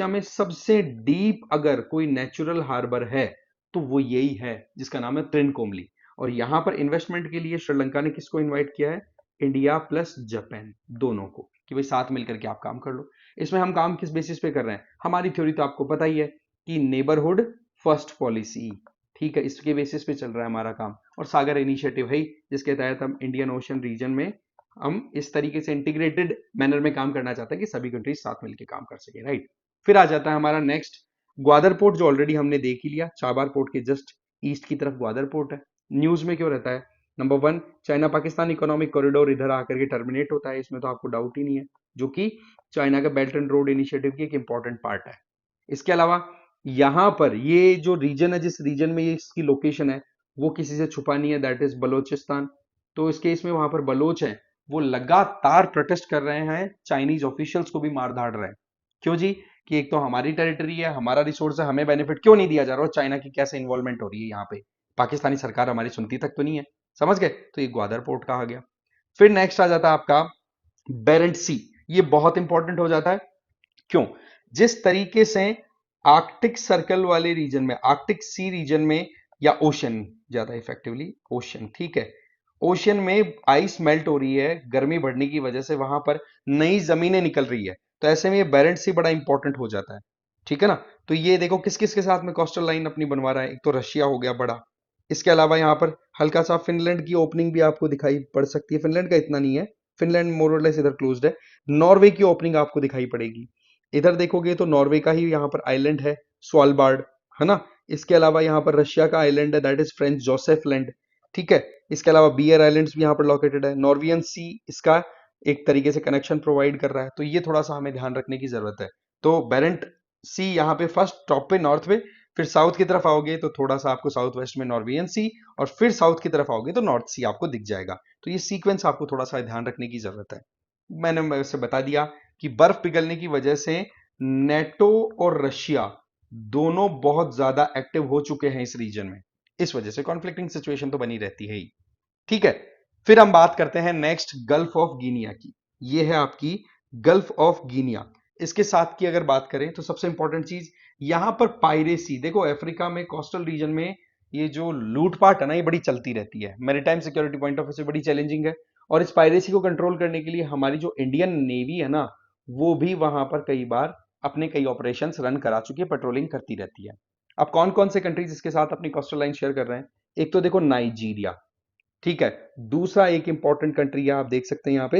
में सबसे डीप अगर कोई नेचुरल हार्बर है तो वो यही है, जिसका नाम है त्रिनकोमली। और यहां पर इन्वेस्टमेंट के लिए श्रीलंका ने किसको इनवाइट किया है? इंडिया प्लस जापान दोनों को, कि भाई साथ मिलकर के आप काम कर लो। इसमें हम काम किस बेसिस पे कर रहे हैं? हमारी थ्योरी तो आपको पता ही है कि नेबरहुड फर्स्ट पॉलिसी, ठीक है, इसके बेसिस पे चल रहा है हमारा काम। और सागर इनिशिएटिव है जिसके तहत हम इंडियन ओशन रीजन में हम इस तरीके से इंटीग्रेटेड मैनर में काम करना चाहते हैं कि सभी कंट्रीज साथ मिलकर काम कर सके, राइट। फिर आ जाता है हमारा नेक्स्ट ग्वादर पोर्ट, जो ऑलरेडी हमने देख ही लिया। चाबार पोर्ट के जस्ट ईस्ट की तरफ ग्वादर पोर्ट है। न्यूज में क्यों रहता है? Number 1, China Pakistan economic corridor इधर आकर के टर्मिनेट होता है, इसमें तो आपको डाउट ही नहीं है, जो कि चाइना का बेल्ट एंड रोड इनिशिएटिव की एक इंपॉर्टेंट पार्ट है। इसके अलावा यहां पर ये जो रीजन है, जिस रीजन में ये इसकी लोकेशन है, वो किसी से छुपा नहीं है, दैट इज बलोचिस्तान। तो इस केस में वहां पर बलोच है, वो लगातार प्रोटेस्ट कर रहे हैं, चाइनीज ऑफिशियल्स को भी मार धाड़ रहे हैं। क्यों जी? कि एक तो हमारी टेरिटरी है, हमारा रिसोर्स है, हमें बेनिफिट क्यों नहीं दिया जा रहा, और चाइना की कैसे इन्वॉल्वमेंट हो रही है यहाँ पे, पाकिस्तानी सरकार हमारी सुनती तक तो नहीं है, समझ गए। तो ये ग्वादर पोर्ट का आ गया। फिर नेक्स्ट आ जाता है आपका बेरेंट सी। ये बहुत इंपॉर्टेंट हो जाता है, क्यों? जिस तरीके से आर्कटिक सर्कल वाले रीजन में, आर्कटिक सी रीजन में या ओशन, ज्यादा इफेक्टिवली ओशन, ठीक है। ओशन में आइस मेल्ट हो रही है गर्मी बढ़ने की वजह से, वहां पर नई जमीनें निकल रही है, तो ऐसे में ये बेरेंट सी बड़ा इंपॉर्टेंट हो जाता है, ठीक है ना। तो ये देखो किस किस के साथ में कोस्टल लाइन अपनी बनवा रहा है, एक तो रशिया हो गया बड़ा, इसके अलावा यहाँ पर हल्का सा फिनलैंड की ओपनिंग भी आपको दिखाई पड़ सकती है, फिनलैंड का इतना नहीं है, फिनलैंड मोर और लेस इधर क्लोज्ड है। नॉर्वे की ओपनिंग आपको दिखाई पड़ेगी, इधर देखोगे तो नॉर्वे का ही यहाँ पर आइलैंड है स्वालबार्ड, है ना। इसके अलावा यहाँ पर रशिया का आइलैंड है, that is French Josef Land, ठीक है। इसके अलावा बियर आइलैंड्स भी यहाँ पर लोकेटेड है, नॉर्वियन सी इसका एक तरीके से कनेक्शन प्रोवाइड कर रहा है, तो ये थोड़ा सा हमें ध्यान रखने की जरूरत है। तो बेरेंट सी यहाँ पे फर्स्ट टॉप पे नॉर्थ पे, फिर साउथ की तरफ आओगे तो थोड़ा सा आपको साउथ वेस्ट में नॉर्वियन सी, और फिर साउथ की तरफ आओगे तो नॉर्थ सी आपको दिख जाएगा। तो ये सीक्वेंस आपको थोड़ा सा ध्यान रखने की जरूरत है। मैंने वैसे बता दिया कि बर्फ पिघलने की वजह से नेटो और रशिया दोनों बहुत ज्यादा एक्टिव हो चुके हैं इस रीजन में, इस वजह से कॉन्फ्लिक्टिंग सिचुएशन तो बनी रहती है ही, ठीक है। फिर हम बात करते हैं नेक्स्ट गल्फ ऑफ गिनिया की, ये है आपकी गल्फ ऑफ गिनिया। इसके साथ की अगर बात करें तो सबसे इंपॉर्टेंट चीज यहां पर पायरेसी, देखो अफ्रीका में कोस्टल रीजन में ये जो लूटपाट है ना, ये बड़ी चलती रहती है, maritime security point of view से बड़ी चैलेंजिंग है। और इस पायरेसी को कंट्रोल करने के लिए हमारी जो इंडियन नेवी है ना, वो भी वहां पर कई बार अपने कई ऑपरेशंस रन करा चुकी है, पेट्रोलिंग करती रहती है। अब कौन कौन से कंट्रीज इसके साथ अपनी कोस्टल लाइन शेयर कर रहे हैं, एक तो देखो नाइजीरिया, ठीक है। दूसरा एक इंपॉर्टेंट कंट्री है, आप देख सकते हैं यहाँ पे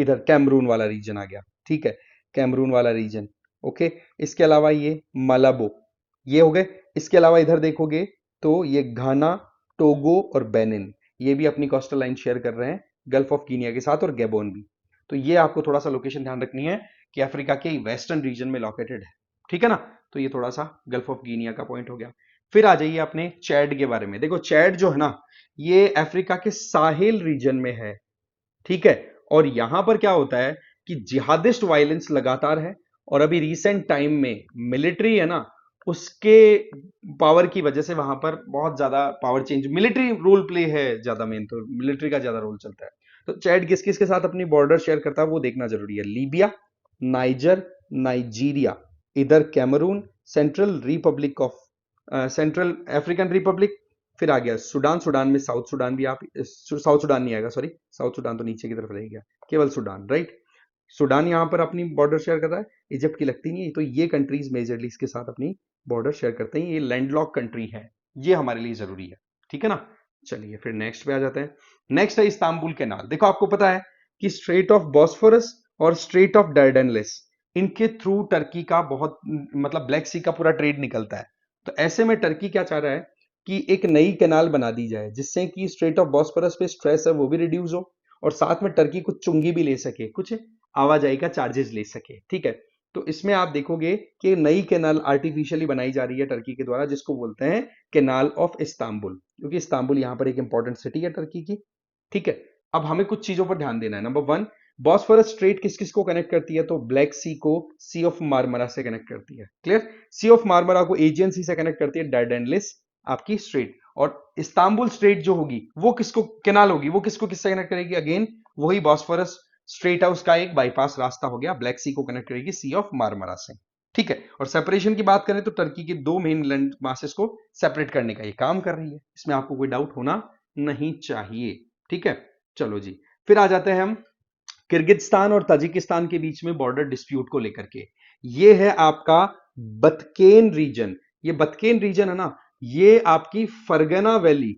इधर कैमरून वाला रीजन आ गया, ठीक है, कैमरून वाला रीजन, ओके। इसके अलावा ये मलाबो, ये हो गए। इसके अलावा इधर देखोगे तो ये घाना, टोगो और बेनिन, ये भी अपनी कोस्टल लाइन शेयर कर रहे हैं गल्फ ऑफ गिनिया के साथ, और गैबोन भी। तो ये आपको थोड़ा सा लोकेशन ध्यान रखनी है कि अफ्रीका के वेस्टर्न रीजन में लोकेटेड है, ठीक है ना। तो ये थोड़ा सा गल्फ ऑफ गिनिया का पॉइंट हो गया। फिर आ जाइए अपने चैड के बारे में, देखो चैड जो है ना, ये अफ्रीका के साहिल रीजन में है, ठीक है। और यहां पर क्या होता है कि जिहादिस्ट वायलेंस लगातार है, और अभी रिसेंट टाइम में मिलिट्री है ना, उसके पावर की वजह से वहां पर बहुत ज्यादा power change, military role play है ज्यादा, मेन तो मिलिट्री का ज्यादा रोल चलता है। तो चैड किस किस के साथ अपनी बॉर्डर शेयर करता है वो देखना जरूरी है, लीबिया, नाइजर, नाइजीरिया, इधर Cameroon, central republic of central African republic, फिर आ गया सुडान, सुडान में साउथ सुडान भी, आप साउथ सुडान नहीं आएगा, सॉरी साउथ सुडान तो नीचे की तरफ रह गया, केवल सुडान, राइट। सुडान यहां पर अपनी बॉर्डर शेयर कर रहा है, इजिप्ट की लगती नहीं है, तो ये कंट्रीज मेजरली इसके साथ अपनी बॉर्डर शेयर करते हैं, ये लैंडलॉक कंट्री है, ये हमारे लिए जरूरी है, ठीक है ना। चलिए फिर नेक्स्ट पे आ जाते हैं। नेक्स्ट है इस्तांबुल कैनाल। देखो आपको पता है कि स्ट्रेट ऑफ बॉस्फोरस और स्ट्रेट ऑफ डार्डेनलेस, इनके थ्रू टर्की का बहुत मतलब ब्लैक सी का पूरा ट्रेड निकलता है। तो ऐसे में टर्की क्या चाह रहा है कि एक नई कैनाल बना दी जाए, जिससे कि स्ट्रेट ऑफ बॉस्फोरस पे स्ट्रेस है वो भी रिड्यूस हो, और साथ में टर्की कुछ चुंगी भी ले सके, कुछ आवाजाही का चार्जेस ले सके, ठीक है। तो इसमें आप देखोगे कि नई कैनाल आर्टिफिशियली बनाई जा रही है टर्की के द्वारा, जिसको बोलते हैं कैनाल ऑफ इस्तांबुल, क्योंकि इस्तांबुल यहां पर एक इंपॉर्टेंट सिटी है टर्की की, ठीक है। अब हमें कुछ चीजों पर ध्यान देना है। नंबर वन, बॉस्फोरस स्ट्रेट किस किस को कनेक्ट करती है, तो ब्लैक सी को सी ऑफ मार्मरा से कनेक्ट करती है, क्लियर। सी ऑफ मार्मरा को एजियन सी से कनेक्ट करती है डार्डेनलिस आपकी स्ट्रेट, और इस्तांबुल स्ट्रेट जो होगी वो किसको कैनाल होगी, वो किसको किससे कनेक्ट करेगी, अगेन वही बॉस्फोरस स्ट्रेट है, उसका एक बाईपास रास्ता हो गया, ब्लैक सी को कनेक्ट करेगी सी ऑफ मार्मरा से, ठीक है। और सेपरेशन की बात करें तो टर्की के दो मेन लैंड मासेस को सेपरेट करने का ये काम कर रही है, इसमें आपको कोई डाउट होना नहीं चाहिए, ठीक है। चलो जी, फिर आ जाते हैं हम किर्गिस्तान और ताजिकिस्तान के बीच में बॉर्डर डिस्प्यूट को लेकर के। ये है आपका बतकेन रीजन, ये बतकेन रीजन है ना, ये आपकी फरगना वैली,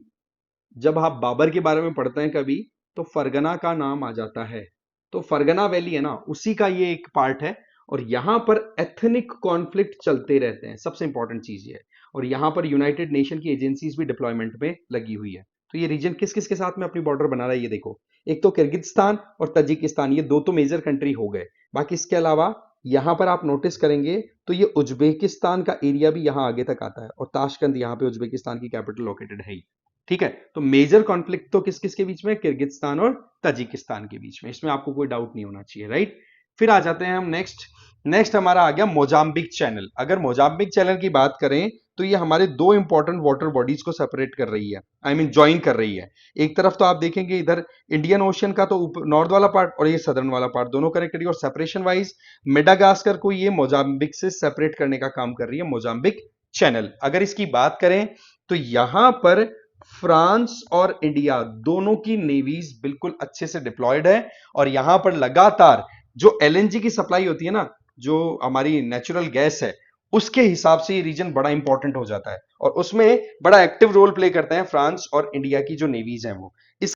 जब आप बाबर के बारे में पढ़ते हैं कभी तो फरगना का नाम आ जाता है, तो फरगना वैली है ना, उसी का ये एक पार्ट है। और यहां पर एथनिक कॉन्फ्लिक्ट चलते रहते हैं, सबसे इंपॉर्टेंट चीज ये है। और यहां पर यूनाइटेड नेशन की एजेंसीज भी डिप्लॉयमेंट में लगी हुई है। तो ये रीजन किस किस के साथ में अपनी बॉर्डर बना रहा है, ये देखो, एक तो किर्गिस्तान और तजिकिस्तान, ये दो तो मेजर कंट्री हो गए। बाकी इसके अलावा यहां पर आप नोटिस करेंगे तो ये उज्बेकिस्तान का एरिया भी यहां आगे तक आता है, और ताशकंद यहां पे उज्बेकिस्तान की कैपिटल लोकेटेड है ही, ठीक है। तो मेजर कॉन्फ्लिक्ट तो किस किस के बीच में, किर्गिस्तान और ताजिकिस्तान के बीच में, इसमें आपको कोई डाउट नहीं होना चाहिए, राइट। फिर आ जाते हैं हम नेक्स्ट। नेक्स्ट हमारा आ गया मोजाम्बिक चैनल। अगर मोजाम्बिक चैनल की बात करें तो ये हमारे दो इंपॉर्टेंट वाटर बॉडीज को सेपरेट कर रही है, आई मीन ज्वाइन कर रही है। एक तरफ तो आप देखेंगे इधर इंडियन ओशन का तो नॉर्थ वाला पार्ट, और ये सदर्न वाला पार्ट, दोनों कनेक्ट कर रही है। और सेपरेशन वाइज मेडागास्कर को ये मोजाम्बिक से सेपरेट करने का काम कर रही है मोजाम्बिक चैनल। अगर इसकी बात करें तो यहां पर फ्रांस और इंडिया दोनों की नेवीज बिल्कुल अच्छे से डिप्लॉयड है और यहां पर लगातार जो एलएनजी की सप्लाई होती है ना, जो हमारी नेचुरल गैस है, उसके हिसाब से ये रीजन बड़ा इंपॉर्टेंट हो जाता है और उसमें बड़ा एक्टिव रोल प्ले करते हैं फ्रांस और इंडिया की जो नेवीज हैं वो। इस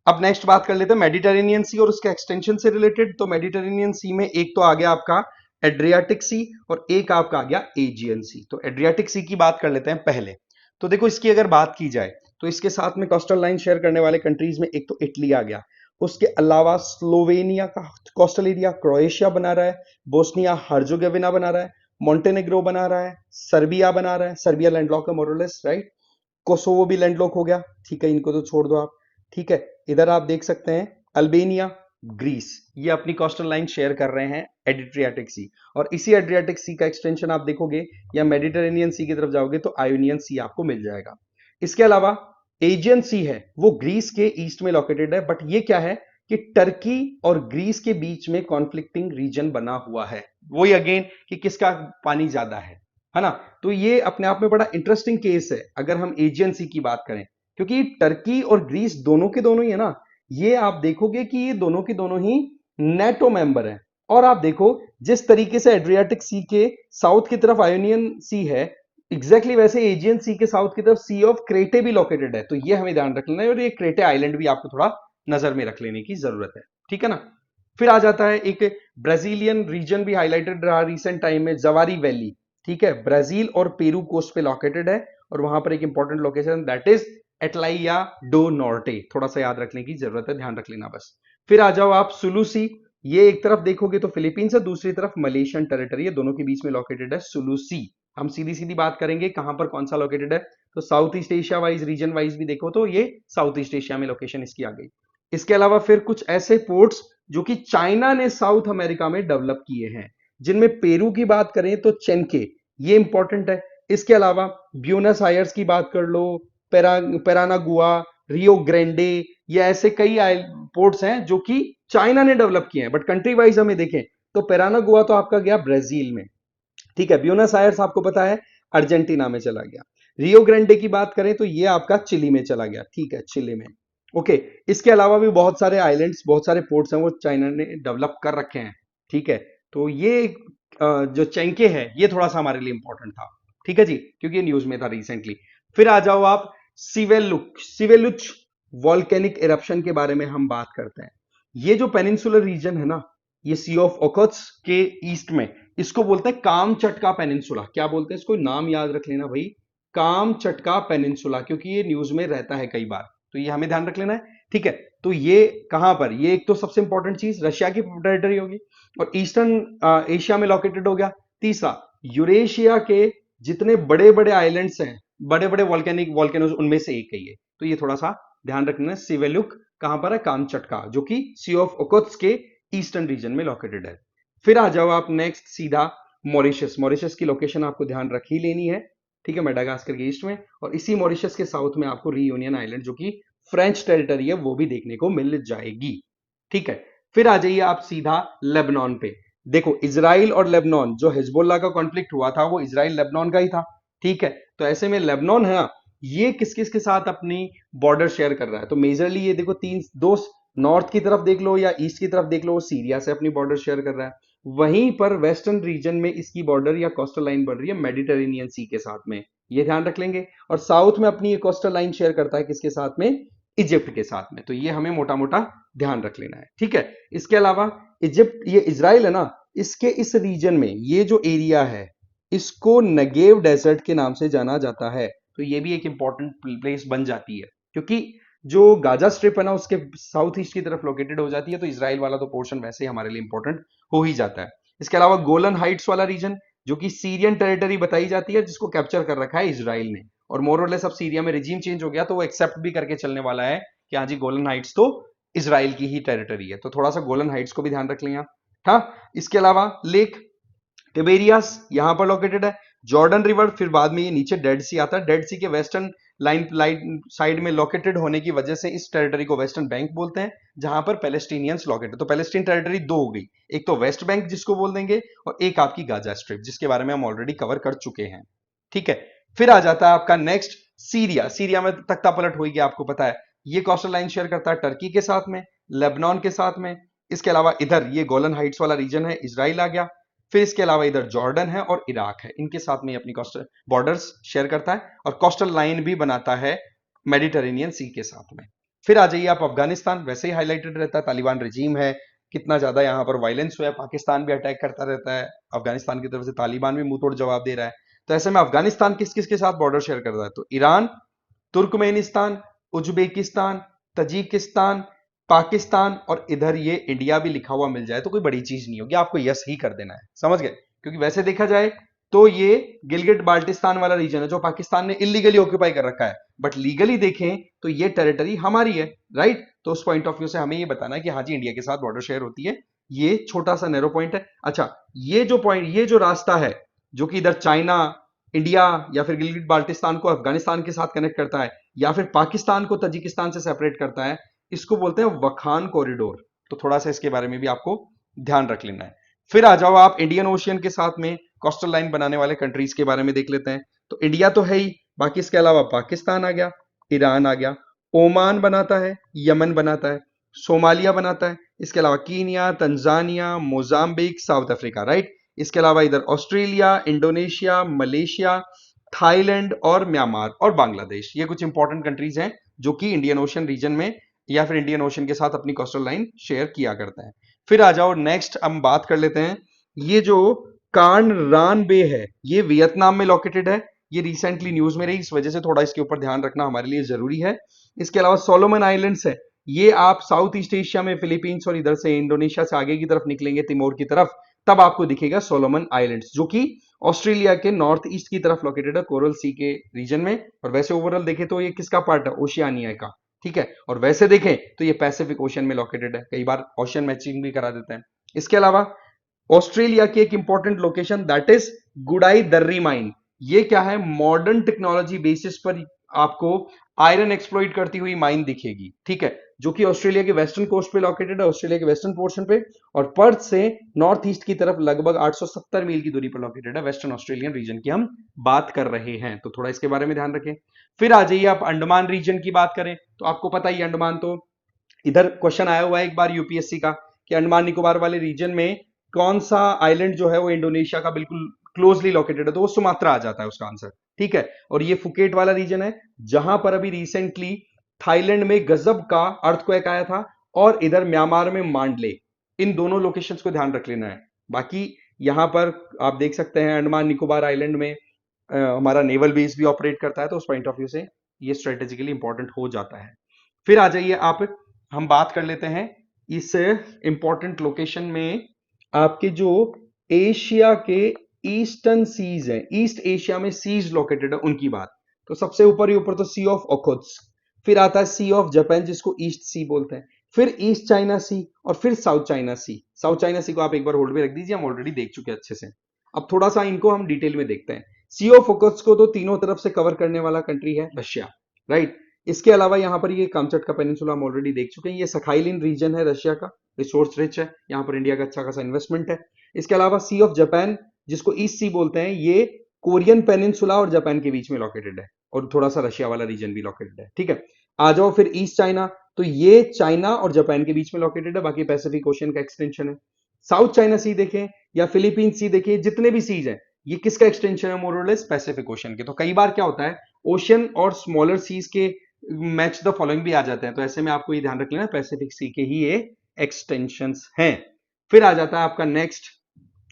अब नेक्स्ट बात कर लेते हैं मेडिटेरेनियन सी और उसके एक्सटेंशन से रिलेटेड। तो मेडिटेरेनियन सी में एक तो आ गया आपका एड्रियाटिक सी और एक आपका आ गया एजियन सी। तो एड्रियाटिक सी की बात कर लेते हैं पहले। तो देखो इसकी अगर बात की जाए तो इसके साथ में कोस्टल लाइन शेयर करने वाले कंट्रीज में एक तो इटली आ गया, उसके अलावा स्लोवेनिया का कोस्टल एरिया क्रोएशिया बना रहा है, बोस्निया हर्जोगोविना बना रहा है, मोंटेनेग्रो बना रहा है, सर्बिया बना रहा है, सर्बिया लैंडलॉक है मोरलेस, राइट। कोसोवो भी लैंडलॉक हो गया, ठीक है, इनको तो छोड़ दो आप। ठीक है, इधर आप देख सकते हैं अल्बेनिया, ग्रीस, ये अपनी कोस्टल लाइन शेयर कर रहे हैं एड्रियाटिक सी। और इसी एड्रियाटिक सी का एक्सटेंशन आप देखोगे या मेडिटेरेनियन सी की तरफ जाओगे तो आयोनियन सी आपको मिल जाएगा। इसके अलावा एजियन सी है, वो ग्रीस के ईस्ट में लोकेटेड है, बट ये क्या है कि टर्की और ग्रीस के बीच में कॉन्फ्लिक्टिंग रीजन बना हुआ है। वही अगेन कि किसका पानी ज्यादा है ना। तो ये अपने आप में बड़ा इंटरेस्टिंग केस है अगर हम एजियन सी की बात करें, क्योंकि टर्की और ग्रीस दोनों के दोनों ही है ना, ये आप देखोगे कि ये दोनों के दोनों ही नेटो मेंबर हैं। और आप देखो जिस तरीके से एड्रियाटिक सी के साउथ की तरफ आयोनियन सी है, एग्जैक्टली वैसे एजियन सी के साउथ की तरफ सी ऑफ क्रेटे भी लोकेटेड है। तो ये हमें ध्यान रख लेना है और ये क्रेटे आइलैंड भी आपको थोड़ा नजर में रख लेने की जरूरत है, ठीक है ना। फिर आ जाता है एक ब्राजीलियन रीजन भी हाईलाइटेड रहा रिसेंट टाइम में, जवारी वैली, ठीक है, ब्राजील और पेरू कोस्ट पे लोकेटेड है और वहां पर एक important location that is Atalaia do Norte, थोड़ा सा याद रखने की जरूरत है, ध्यान रख लेना बस। फिर आ जाओ आप सुलूसी, ये एक तरफ देखोगे तो फिलीपींस है, दूसरी तरफ मलेशियन टेरिटरी है, दोनों के बीच में लोकेटेड है सुलूसी। हम सीधी सीधी बात करेंगे कहां पर कौन सा लोकेटेड है, तो south east Asia wise region wise भी देखो तो ये साउथ ईस्ट एशिया में लोकेशन इसकी आ गई। इसके अलावा फिर कुछ ऐसे पोर्ट्स जो कि चाइना ने साउथ अमेरिका में डेवलप किए हैं, जिनमें पेरू की बात करें तो चेनके, ये इंपॉर्टेंट है। इसके अलावा ब्यूनस आयर्स की बात कर लो, पेरानागुआ, रियो ग्रेंडे, ये ऐसे कई पोर्ट्स हैं जो कि चाइना ने डेवलप किए हैं। बट कंट्री वाइज हमें देखें तो पेरानागुआ तो आपका गया ब्राजील में, ठीक है, ब्यूनस आयर्स आपको पता है अर्जेंटीना में चला गया। रियो ग्रेंडे की बात करें तो ये आपका चिली में चला गया, ठीक है, चिली में। ओके, इसके अलावा भी बहुत सारे आइलैंड्स, बहुत सारे पोर्ट्स हैं वो चाइना ने डेवलप कर रखे हैं, ठीक है। तो ये जो चेंके है ये थोड़ा सा हमारे लिए इंपॉर्टेंट था, ठीक है जी, क्योंकि ये न्यूज में था रिसेंटली। फिर आ जाओ आप सिवेलुच वॉल्केनिक इरप्शन के बारे में हम बात करते हैं। ये जो पेनिनसुलर रीजन है ना, ये सी ऑफ ओखोत्स के ईस्ट में, इसको बोलते हैं कामचटका पेनिनसुला। क्या बोलते हैं इसको, नाम याद रख लेना भाई, कामचटका पेनिनसुला, क्योंकि ये न्यूज में रहता है कई बार, तो ये हमें ध्यान रख लेना है, ठीक है। तो ये कहां पर, ये एक तो सबसे इंपॉर्टेंट चीज रशिया की टेरिटरी होगी और ईस्टर्न एशिया में लोकेटेड हो गया। तीसरा, यूरेशिया के जितने बड़े बड़े आइलैंड्स हैं, बड़े बड़े वॉल्केनोज, उनमें से एक है ये, तो ये थोड़ा सा ध्यान रखना। सिवेलुक कहां पर है, कामचटका, जो कि सी ऑफ ओकोत्स के ईस्टर्न रीजन में लोकेटेड है। फिर आ जाओ आप नेक्स्ट सीधा मॉरिशस। मॉरिशस की लोकेशन आपको ध्यान रख ही लेनी है, ठीक है, मेडागास्कर के ईस्ट में, और इसी मॉरिशस के साउथ में आपको रियूनियन आइलैंड जो कि फ्रेंच टेरिटरी है वो भी देखने को मिल जाएगी, ठीक है। फिर आ जाइए आप सीधा लेबनान पे। देखो इजराइल और लेबनान, जो हिजबुल्लाह का कॉन्फ्लिक्ट हुआ था वो इजराइल लेबनान का ही था, ठीक है। तो ऐसे में लेबनान है ना, ये किस किस के साथ अपनी बॉर्डर शेयर कर रहा है, तो मेजरली ये देखो तीन दोस्त, नॉर्थ की तरफ देख लो या ईस्ट की तरफ देख लो, वो सीरिया से अपनी बॉर्डर शेयर कर रहा है। वहीं पर वेस्टर्न रीजन में इसकी बॉर्डर या कोस्टल लाइन बढ़ रही है मेडिटेरेनियन सी के साथ में, ये ध्यान रख लेंगे। और साउथ में अपनी ये कोस्टल लाइन शेयर करता है किसके साथ में, इजिप्ट के साथ में, तो ये हमें मोटा मोटा ध्यान रख लेना है, ठीक है। इसके अलावा इजिप्ट, ये इजराइल है ना, इसके इस रीजन में ये जो एरिया है इसको नगेव डेजर्ट के नाम से जाना जाता है, तो ये भी एक इंपॉर्टेंट प्लेस बन जाती है, क्योंकि जो गाजा स्ट्रिप है ना उसके साउथ ईस्ट की तरफ लोकेटेड हो जाती है, तो इजराइल वाला तो पोर्शन वैसे ही हमारे लिए इंपॉर्टेंट हो ही जाता है। इसके अलावा गोलन हाइट्स वाला रीजन जो कि सीरियन टेरिटरी बताई जाती है, जिसको कैप्चर कर रखा है इजराइल ने, और मोरलेस अब सीरिया में रिजीम चेंज हो गया तो वो एक्सेप्ट भी करके चलने वाला है कि हाँ जी गोलन हाइट्स तो इजराइल की ही टेरिटरी है, तो थोड़ा सा गोलन हाइट्स को भी ध्यान रख लिया। हाँ, इसके अलावा लेक टिबेरियस यहां पर लोकेटेड है, जॉर्डन रिवर, फिर बाद में ये नीचे डेड सी आता है, डेड सी के वेस्टर्न लाइन साइड में लोकेटेड होने की वजह से इस टेरिटरी को वेस्टर्न बैंक बोलते हैं, जहां पर पैलेस्टीनियंस लोकेटेड। तो पैलेस्टीन टेरिटरी दो हो गई, एक तो वेस्ट बैंक जिसको बोल देंगे और एक आपकी गाजा स्ट्रिप जिसके बारे में हम ऑलरेडी कवर कर चुके हैं, ठीक है। फिर आ जाता है आपका नेक्स्ट सीरिया। सीरिया में तख्ता पलट हुई गया, आपको पता है। ये कोस्टल लाइन शेयर करता है टर्की के साथ में, लेबनान के साथ में। इसके अलावा इधर ये गोलन हाइट्स वाला रीजन है, इजराइल आ गया। फिर इसके अलावा इधर जॉर्डन है और इराक है, इनके साथ में अपनी कोस्टल बॉर्डर्स शेयर करता है और कोस्टल लाइन भी बनाता है मेडिटेरेनियन सी के साथ में। फिर आ जाइए आप अफगानिस्तान, वैसे ही हाईलाइटेड रहता है, तालिबान रिजीम है, कितना ज्यादा यहाँ पर वायलेंस हुआ है, पाकिस्तान भी अटैक करता रहता है अफगानिस्तान की तरफ से, तालिबान भी मुंह तोड़ जवाब दे रहा है। तो ऐसे में अफगानिस्तान किस किस के साथ बॉर्डर शेयर कर रहा है, तो Iran, Turkmenistan, Uzbekistan, Tajikistan, Pakistan और इधर ये इंडिया भी लिखा हुआ मिल जाए तो कोई बड़ी चीज नहीं होगी, आपको यस ही कर देना है, समझ गए। क्योंकि वैसे देखा जाए तो ये गिलगिट बाल्टिस्तान वाला रीजन है जो पाकिस्तान ने इलीगली ऑक्यूपाई कर रखा है, बट लीगली देखें तो ये टेरिटरी हमारी है, राइट। तो उस पॉइंट ऑफ व्यू से हमें ये बताना है कि हाँ जी इंडिया के साथ बॉर्डर शेयर होती है। ये छोटा सा नैरो पॉइंट है। अच्छा, ये जो पॉइंट, ये जो रास्ता है जो कि इधर चाइना, इंडिया या फिर गिलगिट बाल्टिस्तान को अफगानिस्तान के साथ कनेक्ट करता है या फिर पाकिस्तान को तजिकिस्तान से सेपरेट करता है, इसको बोलते हैं वखान कॉरिडोर। तो थोड़ा सा इसके बारे में भी आपको ध्यान रख लेना है। फिर आ जाओ आप इंडियन ओशियन के साथ में कोस्टल लाइन बनाने वाले कंट्रीज के बारे में देख लेते हैं। तो इंडिया तो है ही, बाकी इसके अलावा पाकिस्तान आ गया, ईरान आ गया, ओमान बनाता है, यमन बनाता है, सोमालिया बनाता है, इसके अलावा Kenya, Tanzania, Mozambique, south Africa, right. इसके अलावा इधर ऑस्ट्रेलिया, इंडोनेशिया, मलेशिया, थाईलैंड और म्यांमार और बांग्लादेश, ये कुछ इंपॉर्टेंट कंट्रीज हैं जो कि इंडियन ओशन रीजन में या फिर इंडियन ओशन के साथ अपनी कोस्टल लाइन शेयर किया करते हैं। फिर आ जाओ नेक्स्ट हम बात कर लेते हैं, ये जो कान रान बे है ये वियतनाम में लोकेटेड है। ये रिसेंटली न्यूज में रही, इस वजह से थोड़ा इसके ऊपर ध्यान रखना हमारे लिए जरूरी है। इसके अलावा सोलोमन आइलैंड्स है, ये आप साउथ ईस्ट एशिया में फिलीपींस और इधर से इंडोनेशिया से आगे की तरफ निकलेंगे तिमोर की तरफ, तब आपको दिखेगा सोलोमन आइलैंड्स, जो कि ऑस्ट्रेलिया के नॉर्थ ईस्ट की तरफ लोकेटेड है, कोरल सी के रीजन में। और वैसे ओवरऑल देखें तो ये किसका पार्ट है, ओशियानिया का, ठीक है। और वैसे देखें तो ये पैसिफिक ओशन में लोकेटेड है, कई बार ओशन मैचिंग भी करा देते हैं। इसके अलावा ऑस्ट्रेलिया की एक इंपॉर्टेंट लोकेशन दैट इज गुडाई दर्री माइन, ये क्या है, मॉडर्न टेक्नोलॉजी बेसिस पर आपको आयरन एक्सप्लॉइट करती हुई माइन दिखेगी, ठीक है, जो कि ऑस्ट्रेलिया के वेस्टर्न कोस्ट पे लोकेटेड है, ऑस्ट्रेलिया के वेस्टर्न पोर्शन पे, और पर्थ से नॉर्थ ईस्ट की तरफ लगभग 870 मील की दूरी पर लोकेटेड है। वेस्टर्न ऑस्ट्रेलियन रीजन की हम बात कर रहे हैं, तो थोड़ा इसके बारे में ध्यान रखें। फिर आ जाइए आप अंडमान रीजन की बात करें तो आपको पता ही अंडमान, तो इधर क्वेश्चन आया हुआ है एक बार यूपीएससी का कि अंडमान निकोबार वाले रीजन में कौन सा आइलैंड जो है वो इंडोनेशिया का बिल्कुल क्लोजली लोकेटेड है, तो वो सुमात्रा आ जाता है उसका आंसर, ठीक है। और ये फुकेट वाला रीजन है जहां पर अभी रिसेंटली थाईलैंड में गजब का अर्थक्वेक आया था, और इधर म्यांमार में मांडले, इन दोनों लोकेशंस को ध्यान रख लेना है। बाकी यहां पर आप देख सकते हैं अंडमान निकोबार आइलैंड में हमारा नेवल बेस भी ऑपरेट करता है, तो उस पॉइंट ऑफ व्यू से ये स्ट्रेटेजिकली इंपॉर्टेंट हो जाता है। फिर आ जाइए आप, हम बात कर लेते हैं इस इंपॉर्टेंट लोकेशन में आपके जो एशिया के ईस्टर्न सीज है, ईस्ट एशिया में सीज लोकेटेड है उनकी बात। तो सबसे ऊपर ही ऊपर तो सी ऑफ ओखोत्स्क, फिर आता है सी ऑफ जापान जिसको ईस्ट सी बोलते हैं, फिर ईस्ट चाइना सी, और फिर साउथ चाइना सी। साउथ चाइना सी को आप एक बार होल्ड पे रख दीजिए, हम ऑलरेडी देख चुके हैं अच्छे से। अब थोड़ा सा इनको हम डिटेल में देखते हैं। सी ऑफ ओखोत्स्क को तो तीनों तरफ से कवर करने वाला कंट्री है रशिया, राइट। इसके अलावा यहाँ पर ये कामचट का पेनिनसुला हम ऑलरेडी देख चुके हैं, ये सखाइलिन रीजन है रशिया का, रिसोर्स रिच है, यहाँ पर इंडिया का अच्छा खासा इन्वेस्टमेंट है। इसके अलावा सी ऑफ जापान जिसको ईस्ट सी बोलते हैं, ये कोरियन पेनिनसुला और जापान के बीच में लोकेटेड है, और थोड़ा सा रशिया वाला रीजन भी लोकेटेड है, ठीक है। आ जाओ फिर ईस्ट चाइना, तो ये चाइना और जापान के बीच में लोकेटेड है, बाकी पैसिफिक ओशन का एक्सटेंशन है। साउथ चाइना सी देखें या फिलीपीन सी देखें, जितने भी सीज हैं ये किसका एक्सटेंशन है, मोर और लेस पैसिफिक ओशन के। तो कई बार क्या होता है, ओशन और स्मॉलर सीज के मैच द फॉलोइंग भी आ जाते हैं, तो ऐसे में आपको ये ध्यान रख लेना पैसिफिक सी के ही ये एक्सटेंशंस हैं। फिर आ जाता है आपका नेक्स्ट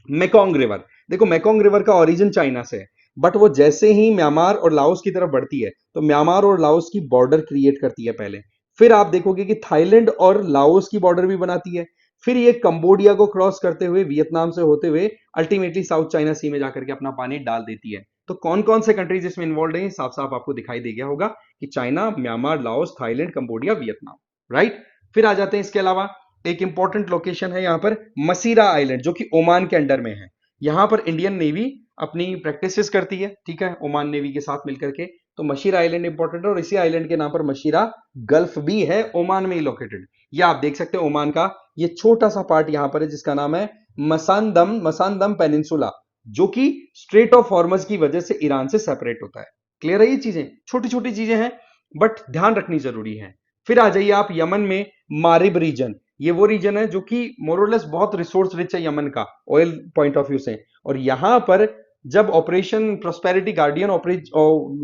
मेकोंग रिवर। देखो मेकोंग रिवर का ओरिजिन चाइना से है, बट वो जैसे ही म्यांमार और लाओस की तरफ बढ़ती है तो म्यांमार और लाओस की बॉर्डर क्रिएट करती है पहले, फिर आप देखोगे कि थाईलैंड और लाओस की बॉर्डर भी बनाती है, फिर ये कंबोडिया को क्रॉस करते हुए वियतनाम से होते हुए अल्टीमेटली साउथ चाइना सी में जाकर के अपना पानी डाल देती है। तो कौन कौन से कंट्रीज इसमें इन्वॉल्व है, साफ साफ आपको दिखाई दे गया होगा कि China, Myanmar, Laos, Thailand, Cambodia, Vietnam, right. फिर आ जाते हैं इसके अलावा एक इंपॉर्टेंट लोकेशन है यहाँ पर मसीरा आइलैंड, जो कि ओमान के अंडर में है। यहां पर इंडियन नेवी अपनी प्रैक्टिसेस करती है, ठीक है, ओमान नेवी के साथ मिलकर के। तो मशीरा आइलैंड इंपॉर्टेंट है, और इसी आइलैंड के नाम पर मशीरा गल्फ भी है, ओमान में ही लोकेटेड। ये आप देख सकते हैं ओमान का ये छोटा सा पार्ट यहां पर है जिसका नाम है मसानदम, मसानदम पेनिनसुला। जो कि स्ट्रेट ऑफ हॉर्मज की वजह से ईरान से सेपरेट होता है। क्लियर है? ये चीजें छोटी छोटी चीजें हैं बट ध्यान रखनी जरूरी है। फिर आ जाइए आप यमन में, मारिब रीजन। ये वो रीजन है जो कि मोरलेस बहुत रिसोर्स रिच है यमन का ऑयल पॉइंट ऑफ व्यू से। और यहां पर जब ऑपरेशन प्रोस्पेरिटी गार्डियन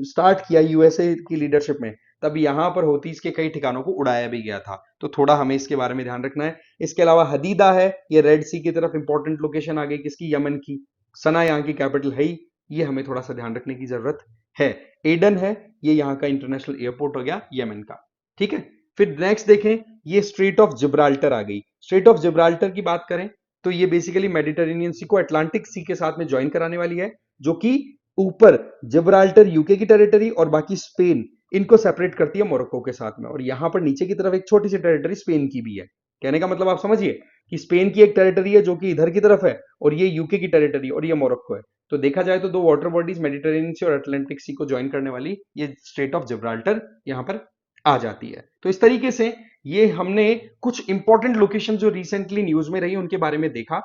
स्टार्ट किया यूएसए की लीडरशिप में, तब यहां पर हouthis के कई ठिकानों को उड़ाया भी गया था। तो थोड़ा हमें इसके बारे में ध्यान रखना है। इसके अलावा हदीदा है, ये रेड सी की तरफ इंपॉर्टेंट लोकेशन आ गई किसकी, यमन की। सना यहाँ की कैपिटल है ही, ये हमें थोड़ा सा ध्यान रखने की जरूरत है। एडन है, ये यहाँ का इंटरनेशनल एयरपोर्ट हो गया यमन का। ठीक है, फिर नेक्स्ट देखें, ये स्ट्रेट ऑफ जिब्राल्टर आ गई। स्ट्रेट ऑफ जिब्राल्टर की बात करें तो ये बेसिकली मेडिटेरेनियन सी को अटलांटिक सी के साथ में ज्वाइन कराने वाली है, जो कि ऊपर जिब्राल्टर यूके की टेरिटरी और बाकी स्पेन, इनको सेपरेट करती है मोरक्को के साथ में। और यहां पर नीचे की तरफ एक छोटी सी टेरिटरी स्पेन की भी है। कहने का मतलब आप समझिए कि स्पेन की एक टेरिटरी है जो कि इधर की तरफ है, और ये यूके की टेरिटरी और ये मोरक्को है। तो देखा जाए तो दो वाटर बॉडीज मेडिटेरेनियन सी और अटलांटिक सी को ज्वाइन करने वाली ये स्ट्रेट ऑफ जिब्राल्टर यहां पर आ जाती है। तो इस तरीके से ये हमने कुछ इंपॉर्टेंट लोकेशन जो रिसेंटली न्यूज में रही उनके बारे में देखा।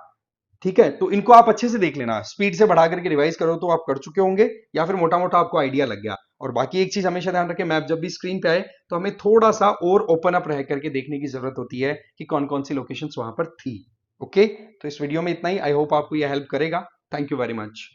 ठीक है, तो इनको आप अच्छे से देख लेना, स्पीड से बढ़ा करके रिवाइज करो तो आप कर चुके होंगे, या फिर मोटा मोटा आपको आइडिया लग गया। और बाकी एक चीज हमेशा ध्यान रखें, मैप जब भी स्क्रीन पे आए तो हमें थोड़ा सा और ओपन अप रह करके देखने की जरूरत होती है कि कौन कौन सी लोकेशंस वहां पर थी। ओके, तो इस वीडियो में इतना ही। आई होप आपको यह हेल्प करेगा। Thank you very much.